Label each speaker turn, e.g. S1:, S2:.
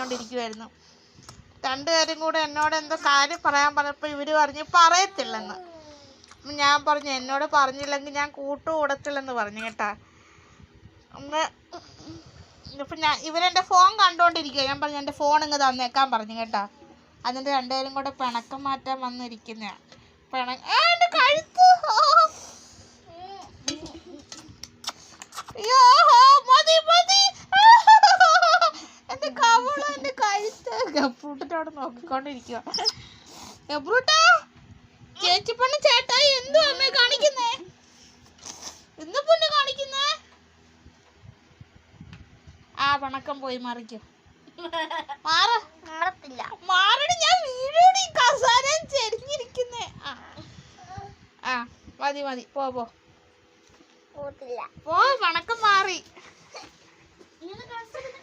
S1: കണ്ടോണ്ടിരിക്കുവായിരുന്നു. രണ്ടുപേരും കൂടെ എന്നോട് എന്തോ കാര്യം പറയാൻ പറഞ്ഞപ്പോൾ ഇവർ പറഞ്ഞു പറയത്തില്ലെന്ന്. ഞാൻ പറഞ്ഞു എന്നോട് പറഞ്ഞില്ലെങ്കിൽ ഞാൻ കൂട്ടുകൂടത്തില്ലെന്ന് പറഞ്ഞു കേട്ടാ. അന്ന് ഇപ്പം ഇവരെൻ്റെ ഫോൺ കണ്ടുകൊണ്ടിരിക്കുക. ഞാൻ പറഞ്ഞു എൻ്റെ ഫോൺ ഇങ്ങ് തന്നേക്കാൻ പറഞ്ഞു കേട്ടാ. അതിൻ്റെ രണ്ടുപേരും കൂടെ പിണക്കം മാറ്റാൻ വന്നിരിക്കുന്നതാണ്. എൻ്റെ കഴുത്ത് അയ്യോ മതി മതി എൻ്റെ കവള് എൻ്റെ കഴുത്ത്. ഗബ്രൂട്ടോട് നോക്കിക്കൊണ്ടിരിക്കുക. ഗബ്രൂട്ടാ ചേച്ചി പെണ്ണ് ചേട്ടായി എന്തോ അമ്മേ കാണിക്കുന്നേ? എന്ത് പൊണ്ണ് കാണിക്കുന്നേ? ആ പണക്കം പോയി മറിക്കും. മാറടി ഞാൻ വീഴോടി കസാരയും ചെരിഞ്ഞിരിക്കുന്നേ. ആ മതി മതി പോ പോ പണക്കം മാറി.